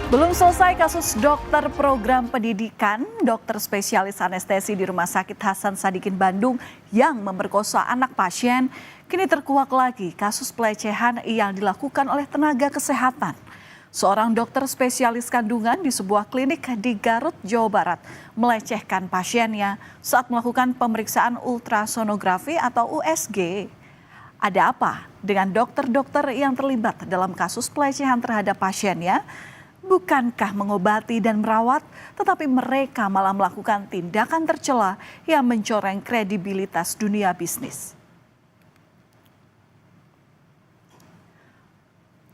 Belum selesai kasus dokter program pendidikan, dokter spesialis anestesi di Rumah Sakit Hasan Sadikin Bandung yang memerkosa anak pasien, kini terkuak lagi kasus pelecehan yang dilakukan oleh tenaga kesehatan. Seorang dokter spesialis kandungan di sebuah klinik di Garut, Jawa Barat melecehkan pasiennya saat melakukan pemeriksaan ultrasonografi atau USG. Ada apa dengan dokter-dokter yang terlibat dalam kasus pelecehan terhadap pasiennya? Bukankah mengobati dan merawat, tetapi mereka malah melakukan tindakan tercela yang mencoreng kredibilitas dunia bisnis.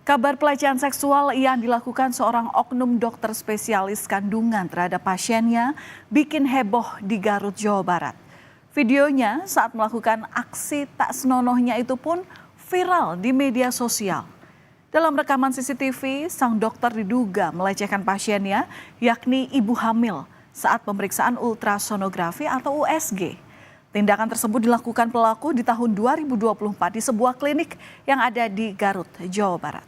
Kabar pelecehan seksual yang dilakukan seorang oknum dokter spesialis kandungan terhadap pasiennya bikin heboh di Garut, Jawa Barat. Videonya saat melakukan aksi tak senonohnya itu pun viral di media sosial. Dalam rekaman CCTV, sang dokter diduga melecehkan pasiennya, yakni ibu hamil, saat pemeriksaan ultrasonografi atau USG. Tindakan tersebut dilakukan pelaku di tahun 2024 di sebuah klinik yang ada di Garut, Jawa Barat.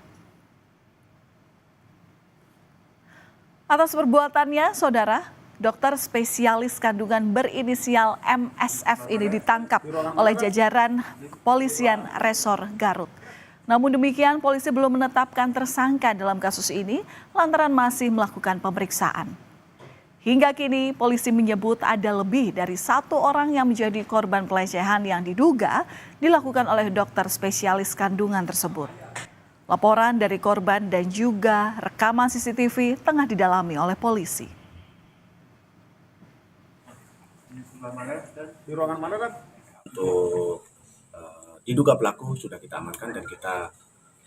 Atas perbuatannya, saudara, dokter spesialis kandungan berinisial MSF ini ditangkap oleh jajaran Polisian Resor Garut. Namun demikian, polisi belum menetapkan tersangka dalam kasus ini lantaran masih melakukan pemeriksaan. Hingga kini, polisi menyebut ada lebih dari 1 orang yang menjadi korban pelecehan yang diduga dilakukan oleh dokter spesialis kandungan tersebut. Laporan dari korban dan juga rekaman CCTV tengah didalami oleh polisi. Di ruangan mana kan? Untuk diduga pelaku sudah kita amankan dan kita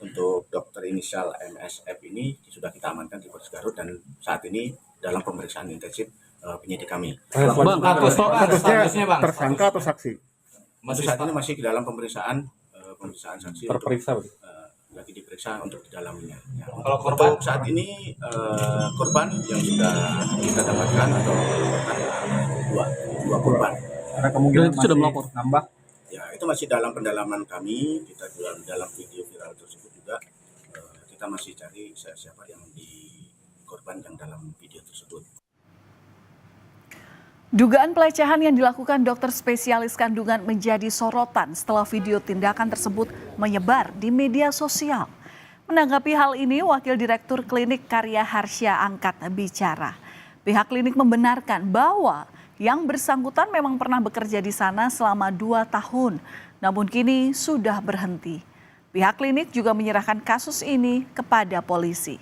untuk dokter inisial MSF ini sudah kita amankan di Polres Garut dan saat ini dalam pemeriksaan intensif penyidik kami. Statusnya tersangka atau saksi? Untuk saat ini masih di dalam pemeriksaan saksi. Terperiksa. Lagi diperiksa untuk didalaminya. Ya. Kalau korban untuk saat ini korban yang sudah kita dapatkan atau dua korban. Ada kemungkinan itu sudah masih melapor nambah. Ya, itu masih dalam pendalaman kami. Kita dalam video viral tersebut juga kita masih cari siapa yang di korban yang dalam video tersebut. Dugaan pelecehan yang dilakukan dokter spesialis kandungan menjadi sorotan setelah video tindakan tersebut menyebar di media sosial. Menanggapi hal ini, Wakil Direktur Klinik Karya Harsya angkat bicara. Pihak klinik membenarkan bahwa yang bersangkutan memang pernah bekerja di sana selama 2 tahun, namun kini sudah berhenti. Pihak klinik juga menyerahkan kasus ini kepada polisi.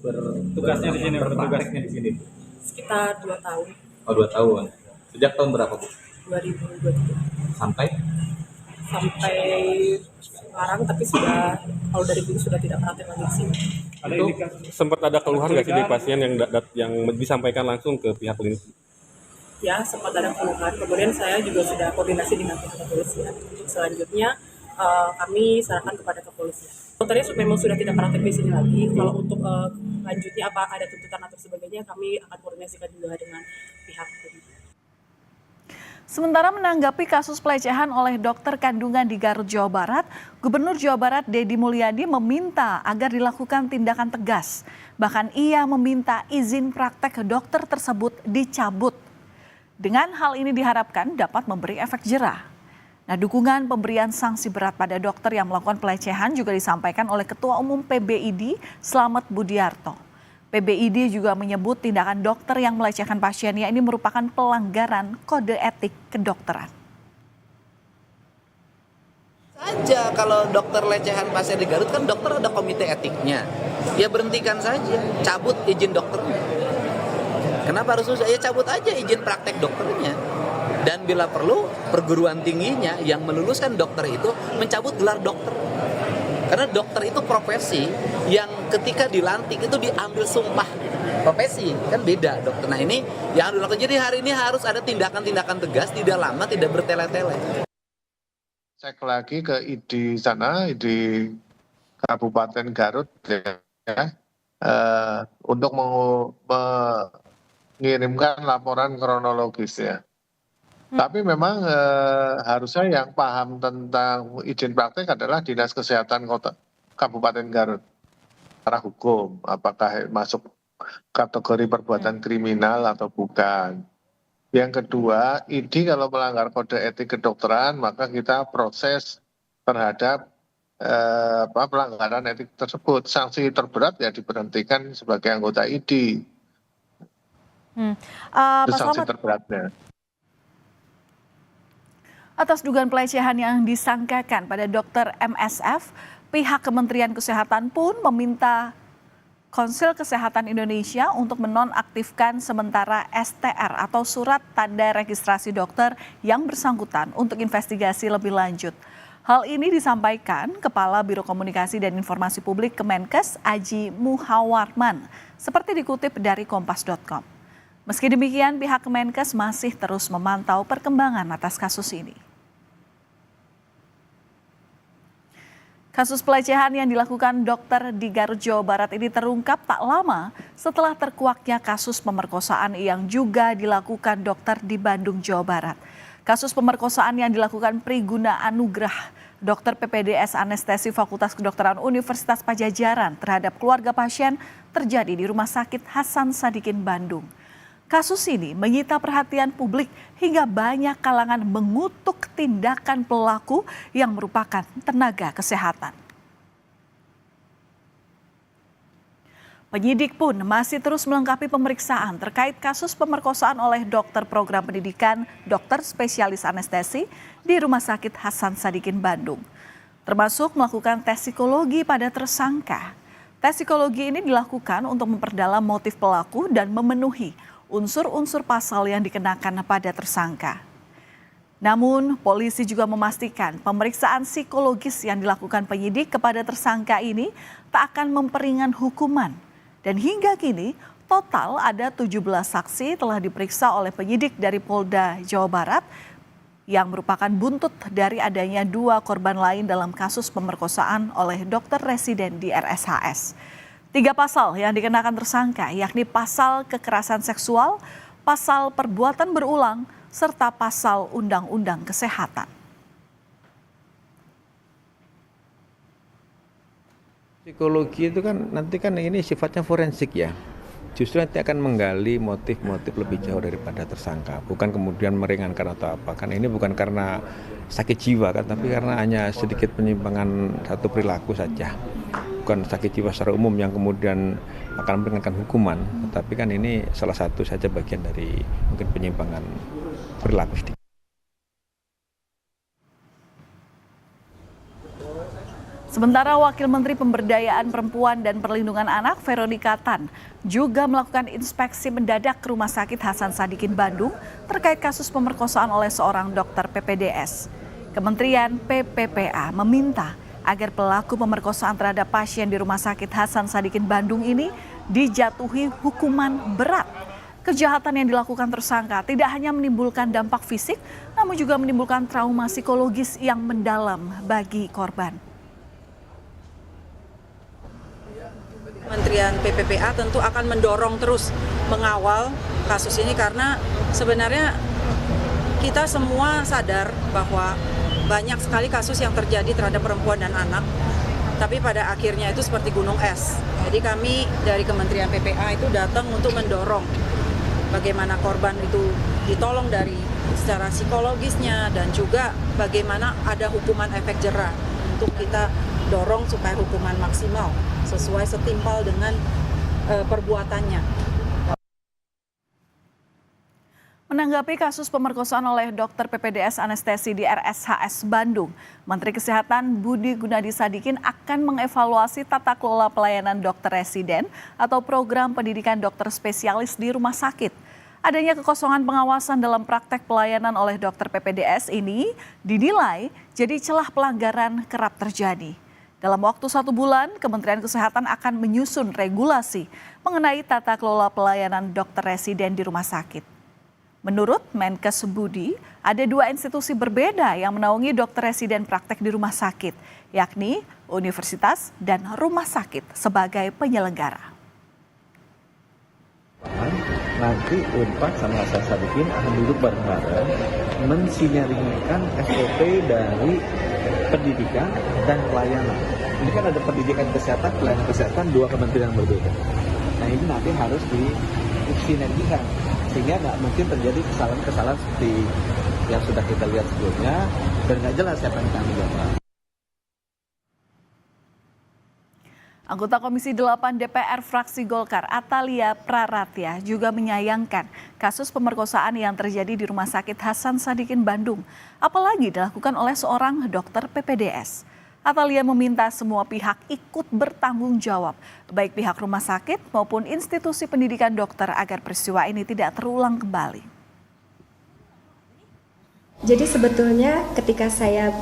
bertugasnya di sini, bertugasnya di sini. Sekitar 2 tahun, Oh, 2 tahun. Sejak tahun berapa, Bu? 2023 Sampai sampai sekarang, tapi sudah kalau dari dulu sudah tidak praktek lagi di sini. Itu sempat ada keluhan nggak sih dari pasien yang disampaikan langsung ke pihak klinik? Ya, sempat ada keluhan. Kemudian saya juga sudah koordinasi dengan pihak kepolisian. Selanjutnya kami serahkan kepada kepolisian. Dokternya memang sudah tidak praktek di sini lagi. Kalau untuk lanjutnya apa ada tuntutan atau sebagainya, kami akan koordinasikan juga dengan pihak klinik. Sementara menanggapi kasus pelecehan oleh dokter kandungan di Garut, Jawa Barat, Gubernur Jawa Barat Deddy Mulyadi meminta agar dilakukan tindakan tegas. Bahkan ia meminta izin praktek dokter tersebut dicabut. Dengan hal ini diharapkan dapat memberi efek jera. Nah, dukungan pemberian sanksi berat pada dokter yang melakukan pelecehan juga disampaikan oleh Ketua Umum PBID Slamet Budiarto. PBID juga menyebut tindakan dokter yang melecehkan pasiennya ini merupakan pelanggaran kode etik kedokteran. Saja kalau dokter lecehan pasien di Garut kan dokter ada komite etiknya. Ya berhentikan saja, cabut izin dokternya. Kenapa harus susah? Ya cabut aja izin praktek dokternya. Dan bila perlu perguruan tingginya yang meluluskan dokter itu mencabut gelar dokter. Karena dokter itu profesi yang ketika dilantik itu diambil sumpah profesi, kan beda dokter. Nah ini yang harus dilakukan. Jadi hari ini harus ada tindakan-tindakan tegas, tidak lama, tidak bertele-tele. Cek lagi ke ID sana, ID Kabupaten Garut ya, untuk mengirimkan laporan kronologis ya. Tapi memang harusnya yang paham tentang izin praktek adalah Dinas Kesehatan Kota Kabupaten Garut. Secara hukum, apakah masuk kategori perbuatan kriminal atau bukan. Yang kedua, ID kalau melanggar kode etik kedokteran, maka kita proses terhadap pelanggaran etik tersebut. Sanksi terberat ya diberhentikan sebagai anggota ID. Itu Pak sanksi Slamet, terberatnya. atas dugaan pelecehan yang disangkakan pada Dr. MSF, pihak Kementerian Kesehatan pun meminta Konsil Kesehatan Indonesia untuk menonaktifkan sementara STR atau surat tanda registrasi dokter yang bersangkutan untuk investigasi lebih lanjut. Hal ini disampaikan Kepala Biro Komunikasi dan Informasi Publik Kemenkes Aji Muhawarman, seperti dikutip dari kompas.com. Meski demikian, pihak Kemenkes masih terus memantau perkembangan atas kasus ini. Kasus pelecehan yang dilakukan dokter di Garut, Jawa Barat ini terungkap tak lama setelah terkuaknya kasus pemerkosaan yang juga dilakukan dokter di Bandung, Jawa Barat. Kasus pemerkosaan yang dilakukan Priguna Anugrah, dokter PPDS Anestesi Fakultas Kedokteran Universitas Padjadjaran terhadap keluarga pasien terjadi di Rumah Sakit Hasan Sadikin, Bandung. Kasus ini menyita perhatian publik hingga banyak kalangan mengutuk tindakan pelaku yang merupakan tenaga kesehatan. Penyidik pun masih terus melengkapi pemeriksaan terkait kasus pemerkosaan oleh dokter program pendidikan dokter spesialis anestesi di Rumah Sakit Hasan Sadikin, Bandung. Termasuk melakukan tes psikologi pada tersangka. Tes psikologi ini dilakukan untuk memperdalam motif pelaku dan memenuhi unsur-unsur pasal yang dikenakan pada tersangka. Namun, polisi juga memastikan pemeriksaan psikologis yang dilakukan penyidik kepada tersangka ini tak akan memperingan hukuman. Dan hingga kini, total ada 17 saksi telah diperiksa oleh penyidik dari Polda Jawa Barat yang merupakan buntut dari adanya 2 korban lain dalam kasus pemerkosaan oleh dokter residen di RSHS. 3 pasal yang dikenakan tersangka yakni pasal kekerasan seksual, pasal perbuatan berulang, serta pasal Undang-Undang Kesehatan. Psikologi itu kan nanti kan ini sifatnya forensik ya. Justru nanti akan menggali motif-motif lebih jauh daripada tersangka. Bukan kemudian meringankan atau apa. Kan ini bukan karena sakit jiwa kan, tapi karena hanya sedikit penyimpangan satu perilaku saja. Bukan sakit jiwa secara umum yang kemudian akan meringankan hukuman, tetapi kan ini salah satu saja bagian dari mungkin penyimpangan perilaku sedikit. Sementara Wakil Menteri Pemberdayaan Perempuan dan Perlindungan Anak Veronica Tan juga melakukan inspeksi mendadak ke Rumah Sakit Hasan Sadikin, Bandung terkait kasus pemerkosaan oleh seorang dokter PPDS. Kementerian PPPA meminta agar pelaku pemerkosaan terhadap pasien di Rumah Sakit Hasan Sadikin, Bandung ini dijatuhi hukuman berat. Kejahatan yang dilakukan tersangka tidak hanya menimbulkan dampak fisik, namun juga menimbulkan trauma psikologis yang mendalam bagi korban. Kementerian PPPA tentu akan mendorong terus mengawal kasus ini karena sebenarnya kita semua sadar bahwa banyak sekali kasus yang terjadi terhadap perempuan dan anak, tapi pada akhirnya itu seperti gunung es. Jadi kami dari Kementerian PPA itu datang untuk mendorong bagaimana korban itu ditolong dari secara psikologisnya dan juga bagaimana ada hukuman efek jera untuk kita dorong supaya hukuman maksimal sesuai setimpal dengan perbuatannya. Menanggapi kasus pemerkosaan oleh dokter PPDS Anestesi di RSHS Bandung, Menteri Kesehatan Budi Gunadi Sadikin akan mengevaluasi tata kelola pelayanan dokter residen atau program pendidikan dokter spesialis di rumah sakit. Adanya kekosongan pengawasan dalam praktek pelayanan oleh dokter PPDS ini dinilai jadi celah pelanggaran kerap terjadi. Dalam waktu 1 bulan, Kementerian Kesehatan akan menyusun regulasi mengenai tata kelola pelayanan dokter residen di rumah sakit. Menurut Menkes Budi, ada 2 institusi berbeda yang menaungi dokter residen praktek di rumah sakit, yakni universitas dan rumah sakit sebagai penyelenggara. nanti Unpad sama Hasan Sadikin akan duduk bareng-bareng mensinergikan SOP dari pendidikan dan pelayanan. Ini kan ada pendidikan kesehatan, pelayanan kesehatan, dua kementerian yang berbeda. Nah ini nanti harus disinergikan sehingga nggak mungkin terjadi kesalahan-kesalahan seperti yang sudah kita lihat sebelumnya dan nggak jelas siapa yang tanggung jawab. Anggota Komisi 8 DPR fraksi Golkar Atalia Praratya juga menyayangkan kasus pemerkosaan yang terjadi di Rumah Sakit Hasan Sadikin Bandung, apalagi dilakukan oleh seorang dokter PPDS. Atalia meminta semua pihak ikut bertanggung jawab, baik pihak rumah sakit maupun institusi pendidikan dokter agar peristiwa ini tidak terulang kembali. Jadi sebetulnya ketika saya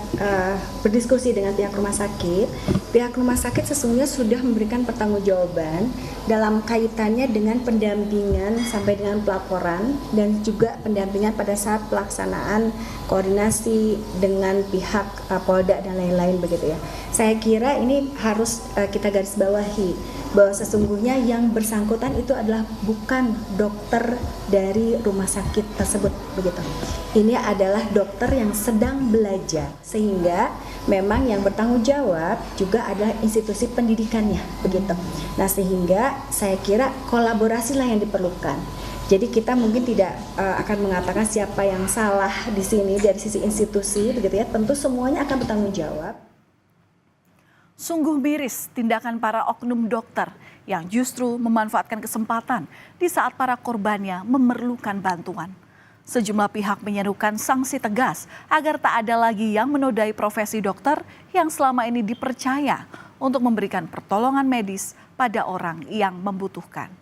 berdiskusi dengan pihak rumah sakit sesungguhnya sudah memberikan pertanggungjawaban dalam kaitannya dengan pendampingan sampai dengan pelaporan dan juga pendampingan pada saat pelaksanaan koordinasi dengan pihak Polda dan lain-lain begitu ya. Saya kira ini harus kita garis bawahi bahwa sesungguhnya yang bersangkutan itu adalah bukan dokter dari rumah sakit tersebut begitu. Ini adalah dokter yang sedang belajar sehingga memang yang bertanggung jawab juga adalah institusi pendidikannya begitu. Nah sehingga saya kira kolaborasilah yang diperlukan. Jadi kita mungkin tidak akan mengatakan siapa yang salah di sini dari sisi institusi begitu ya. Tentu semuanya akan bertanggung jawab. Sungguh miris tindakan para oknum dokter yang justru memanfaatkan kesempatan di saat para korbannya memerlukan bantuan. Sejumlah pihak menyerukan sanksi tegas agar tak ada lagi yang menodai profesi dokter yang selama ini dipercaya untuk memberikan pertolongan medis pada orang yang membutuhkan.